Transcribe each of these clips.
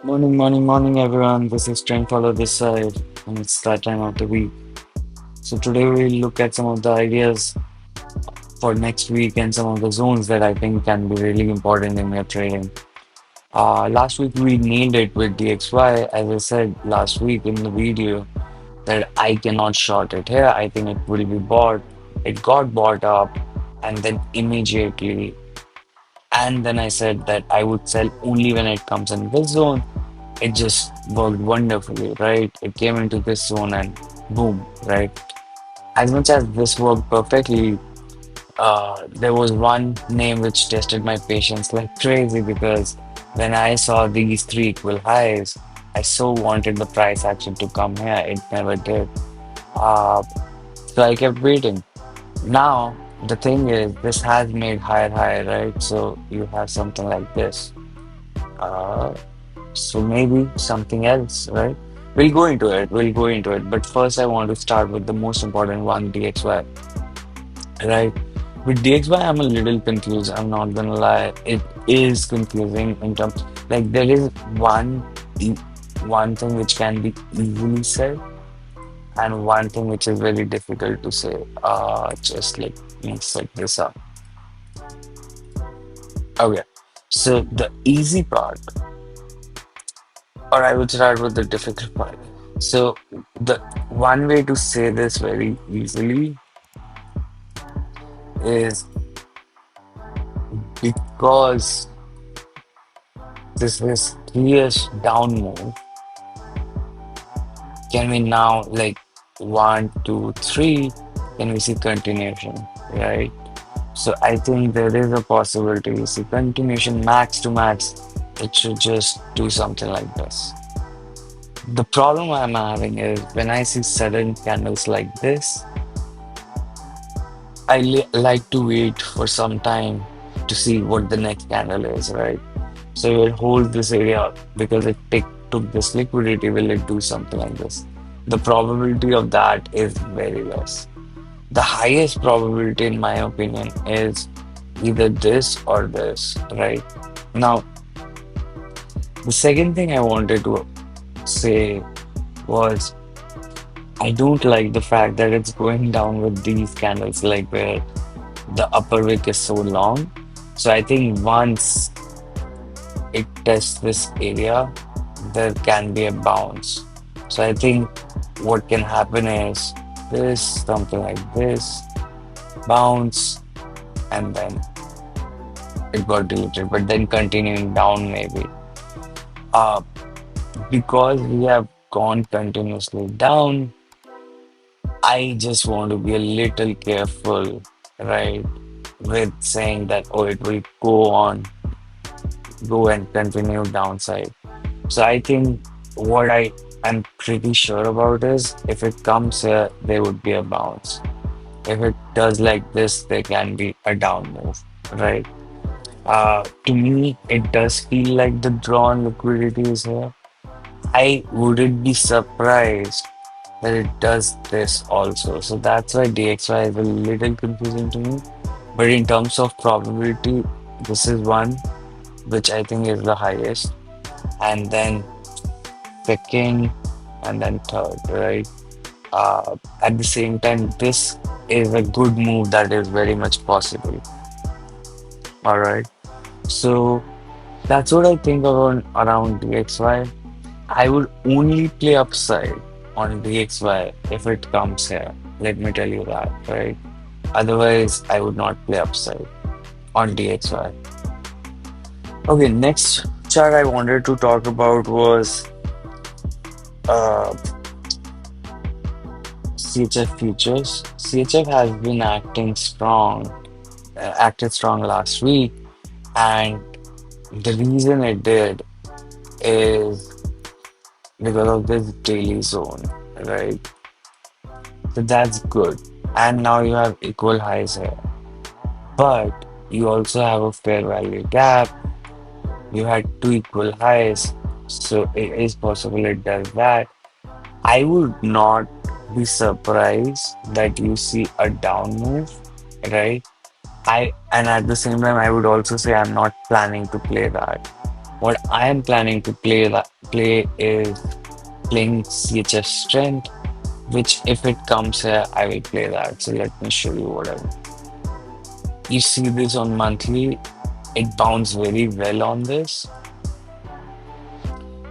Morning, everyone. This is Trend Follow this side, and it's that time of the week. So today we'll look at some of the ideas for next week and some of the zones that I think can be really important in your trading. Last week we nailed it with DXY. As I said last week in the video, that I cannot short it here. I think it will be bought. It got bought up, and then immediately, and then I said that I would sell only when it comes in this zone. It just worked wonderfully, right? It came into this zone and boom, right? As much as this worked perfectly, there was one name which tested my patience like crazy because when I saw these three equal highs, I so wanted the price action to come here. It never did. Uh, so I kept waiting. Now, the thing is, this has made higher high, right? So you have something like this. Uh, So maybe something else, right? We'll go into it. We'll go into it. But first, I want to start with the most important one, DXY, right? With DXY, I'm a little confused. I'm not gonna lie. It is confusing in terms like there is e- one thing which can be easily said and one thing which is very difficult to say. Just like let me set this up. Okay. So the easy part, or I would start with the difficult part. So the one way to say this very easily is because this is clear down move, can we now like one, two, three, can we see continuation, right? So I think there is a possibility we see continuation max to max. It should just do something like this. The problem I'm having is when I see sudden candles like this, like to wait for some time to see what the next candle is, right? So it holds this area because took this liquidity. Will it do something like this? The probability of that is very less. The highest probability, in my opinion, is either this or this, right? Now, the second thing I wanted to say was I don't like the fact that it's going down with these candles, like where the upper wick is so long. So I think once it tests this area, there can be a bounce. So I think what can happen is this, something like this, bounce, and then it got deleted, but then continuing down maybe. Uh, because we have gone continuously down, I just want to be a little careful, right, with saying that, oh, it will go and continue downside. So I think what I am pretty sure about is if it comes here, there would be a bounce. If it does like this, there can be a down move, right? To me, it does feel like the drawn liquidity is here. I wouldn't be surprised that it does this also. So that's why DXY is a little confusing to me. But in terms of probability, this is one which I think is the highest. And then second, and then third, right? At the same time, this is a good move that is very much possible. All right. So that's what I think around DXY. I would only play upside on DXY if it comes here. Let me tell you that, right? Otherwise, I would not play upside on DXY. Okay, next chart I wanted to talk about was uh, CHF futures. CHF has been acted strong last week, and the reason it did is because of this daily zone, right? So that's good. And now you have equal highs here. But you also have a fair value gap. You had two equal highs. So it is possible it does that. I would not be surprised that you see a down move, right? And at the same time I would also say I'm not planning to play that. What I am planning to play is playing CHF strength, which if it comes here, I will play that. So let me show you whatever. You see this on monthly, it bounced very well on this,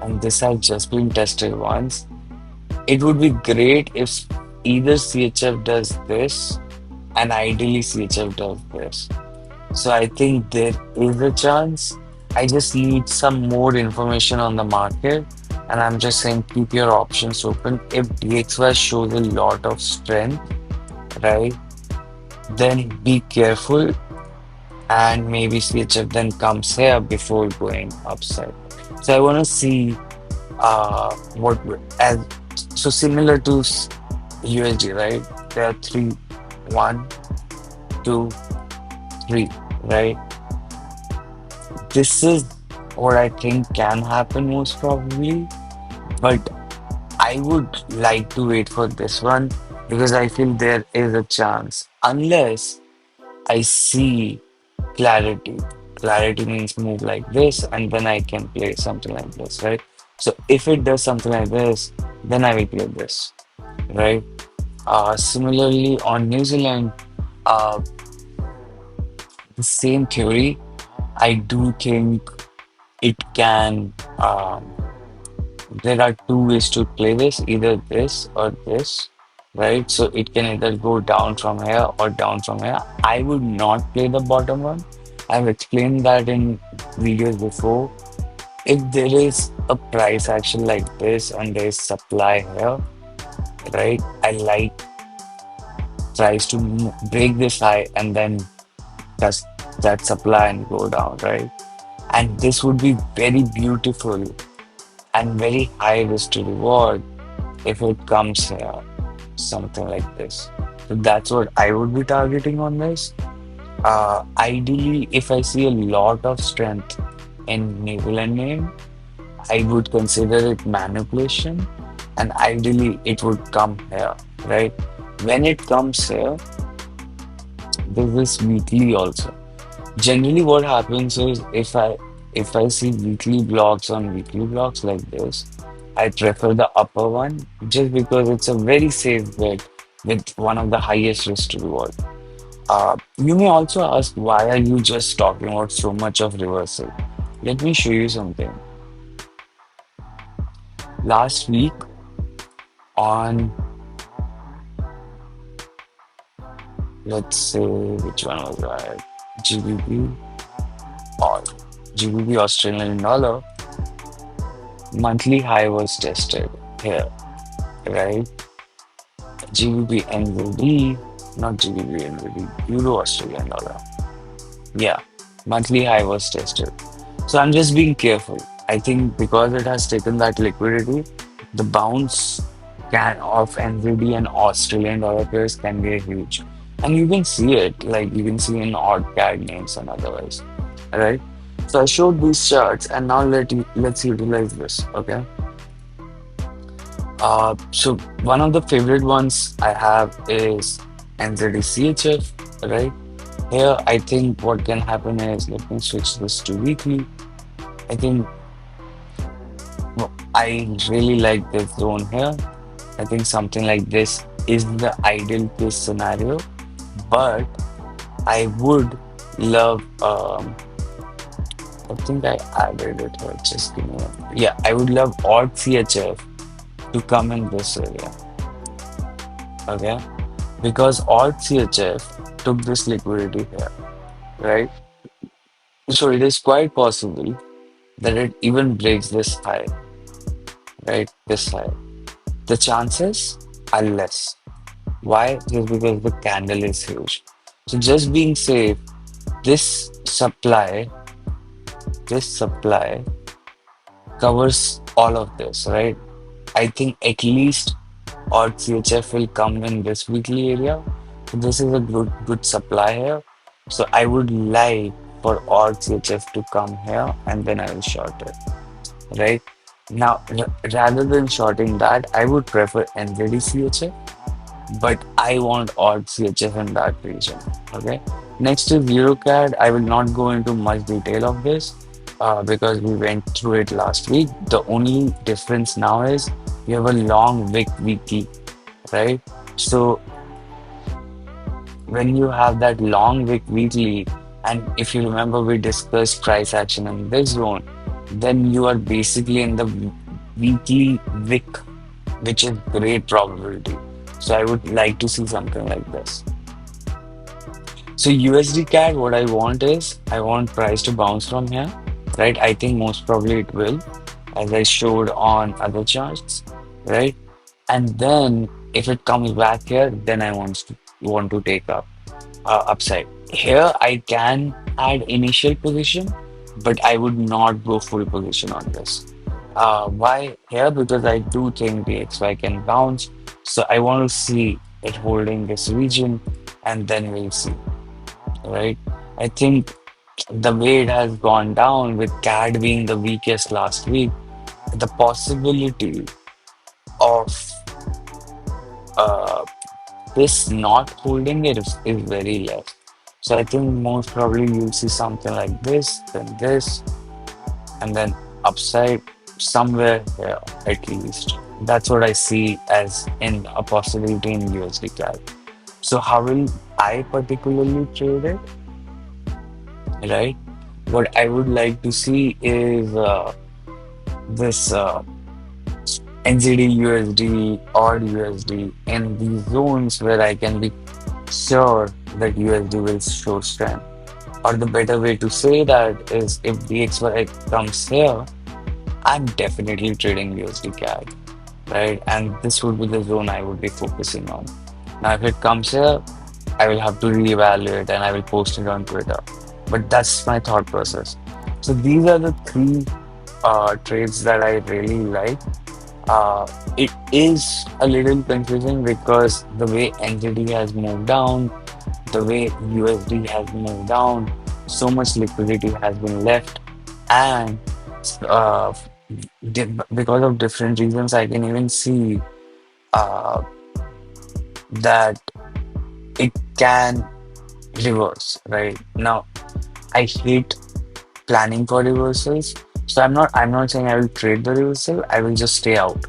and this has just been tested once. It would be great if either CHF does this and ideally CHF does this. So I think there is a chance. I just need some more information on the market. And I'm just saying keep your options open. If DXY shows a lot of strength, right, then be careful and maybe CHF then comes here before going upside. So I want to see what as so similar to USD, right? There are three, one, two, three, right? This is what I think can happen most probably, but I would like to wait for this one because I feel there is a chance. Unless I see clarity. Clarity means move like this, and then I can play something like this, right? So if it does something like this, then I will play this, right? Similarly, on New Zealand, uh, the same theory. I do think it can. There are two ways to play this, either this or this, right? So it can either go down from here or down from here. I would not play the bottom one. I've explained that in videos before. If there is a price action like this and there is supply here, right? I like price to break this high and then touch that supply and go down, right? And this would be very beautiful and very high risk to reward if it comes here, something like this. So that's what I would be targeting on this. Ideally, if I see a lot of strength in New Zealand name, I would consider it manipulation, and ideally it would come here, right? When it comes here, this is weekly also. Generally, what happens is if I see weekly blocks on weekly blocks like this, I prefer the upper one just because it's a very safe bet with one of the highest risk to reward. You may also ask why are you just talking about so much of reversal? Let me show you something. Last week on, let's say, which one was that? GBP or GBP Australian dollar, monthly high was tested here, right? GBP NZD, not GBP NZD, Euro Australian dollar. Yeah, monthly high was tested. So I'm just being careful. I think because it has taken that liquidity, the bounce can of NZD and Australian dollar pairs can be huge. And you can see it, like you can see in AUDCAD names and otherwise. Alright. So I showed these charts and now let's utilize this. Okay. So one of the favorite ones I have is NZDCHF, right? Here, I think what can happen is, let me switch this to weekly. I think I really like this zone here. I think something like this is the ideal case scenario, but I would love, I think I added it here, just give me one. Yeah, I would love AUDCHF to come in this area, okay? Because AUDCHF took this liquidity here, right? So it is quite possible that it even breaks this high, right? This high. The chances are less. Why? Just because the candle is huge. So just being safe, this supply, this supply covers all of this, right? I think at least odd CHF will come in this weekly area. So this is a good supply here. So I would like for odd CHF to come here and then I will short it, right? Now, rather than shorting that, I would prefer NZDCHF, but I want odd CHF in that region, okay? Next is EURCAD. I will not go into much detail of this. because we went through it last week. The only difference now is you have a long wick weekly, right? So when you have that long wick weekly, and if you remember, we discussed price action in this zone, then you are basically in the weekly wick, which is great probability. So I would like to see something like this. So USD CAD, what I want is I want price to bounce from here, right? I think most probably it will, as I showed on other charts, right? And then if it comes back here, then I want to take up upside. Here I can add initial position, but I would not go full position on this. Why here? Because I do think DXY can bounce. So I want to see it holding this region, and then we'll see, right? I think the way it has gone down with CAD being the weakest last week, the possibility of uh, this not holding it is very less. So I think most probably you'll see something like this, then this, and then upside somewhere here at least. That's what I see as in a possibility in USD CAD. So how will I particularly trade it, right? What I would like to see is this NZD USD or USD in these zones where I can be sure that USD will show strength. Or the better way to say that is if DXY comes here, I'm definitely trading USD CAD, right? And this would be the zone I would be focusing on. Now, if it comes here, I will have to reevaluate and I will post it on Twitter. But that's my thought process. So these are the three trades that I really like. It is a little confusing because the way NZD has moved down, the way USD has moved down, so much liquidity has been left, and uh, because of different reasons, I can even see uh, that it can reverse. Right now, I hate planning for reversals. So I'm not saying I will trade the reversal, I will just stay out.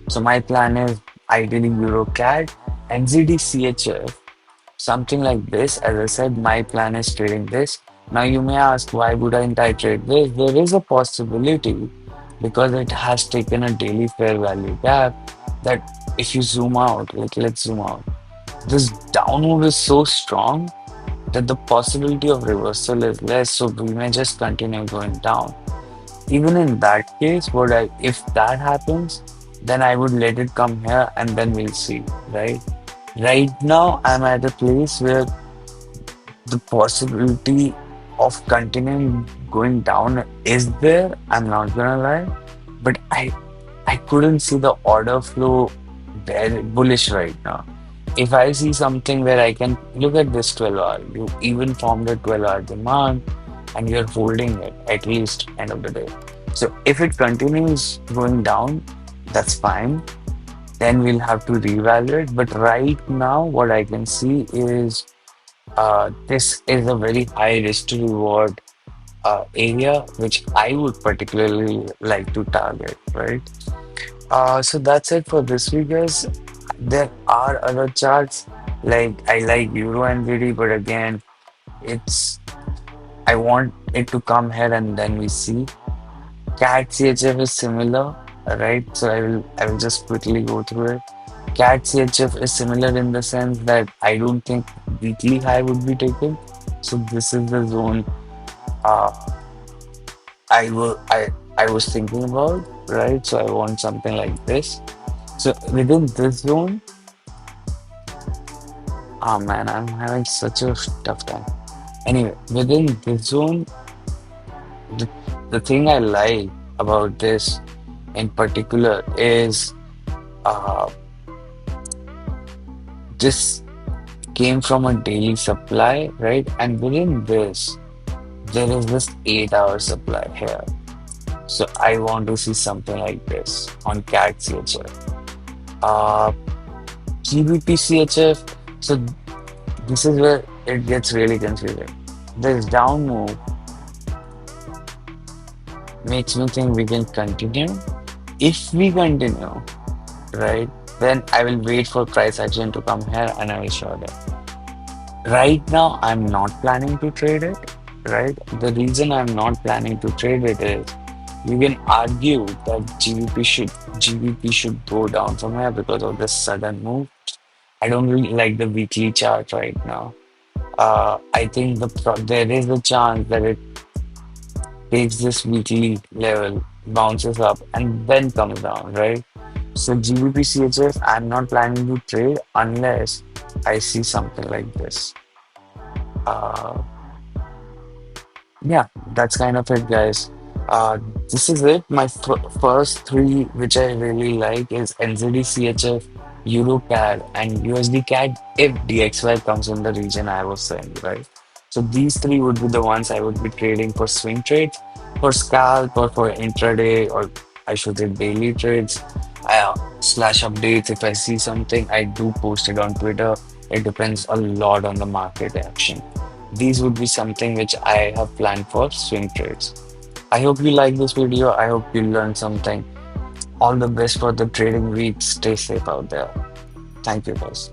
So my plan is ideally EURCAD, NZDCHF, something like this. As I said, my plan is trading this. Now you may ask, why wouldn't I trade this? There is a possibility because it has taken a daily fair value gap that if you zoom out, like let's zoom out, this downward is so strong that the possibility of reversal is less, so we may just continue going down. Even in that case, if that happens, then I would let it come here and then we'll see, right? Right now, I'm at a place where the possibility of continuing going down is there. I'm not gonna lie, but I couldn't see the order flow very bullish right now. If I see something where I can look at this 12 hour, you even formed a 12-hour demand and you're holding it at least end of the day. So if it continues going down, that's fine. Then we'll have to reevaluate. But right now, what I can see is this is a very high risk to reward area, which I would particularly like to target, right? So that's it for this week, guys. There are other charts like I like Euro and VD, but again, it's I want it to come here and then we see. CAD is similar, right? So I will just quickly go through it. CAD is similar in the sense that I don't think weekly high would be taken. So this is the zone uh, I was thinking about, right? So I want something like this. So within this zone, oh man, I'm having such a tough time. Anyway, within this zone, the, the thing I like about this in particular is uh, this came from a daily supply, right? And within this, there is this 8-hour supply here. So I want to see something like this on CADCHF. Uh, GBPCHF. So this is where it gets really confusing. This down move makes me think we can continue. If we continue, right, then I will wait for price action to come here and I will short it. Right now, I'm not planning to trade it, right? The reason I'm not planning to trade it is you can argue that GBP should go down from here because of this sudden move. I don't really like the weekly chart right now. I think there is a chance that it takes this weekly level, bounces up, and then comes down, right? So GBPCHF, I'm not planning to trade unless I see something like this. Uh, yeah, that's kind of it, guys. Uh, this is it. My first three, which I really like, is NZDCHF, EURCAD, and USDCAD if DXY comes in the region I was saying, right? So these three would be the ones I would be trading for swing trades, for scalp, or for intraday, or I should say daily trades, slash updates. If I see something, I do post it on Twitter. It depends a lot on the market action. These would be something which I have planned for swing trades. I hope you like this video. I hope you learned something. All the best for the trading week. Stay safe out there. Thank you, guys.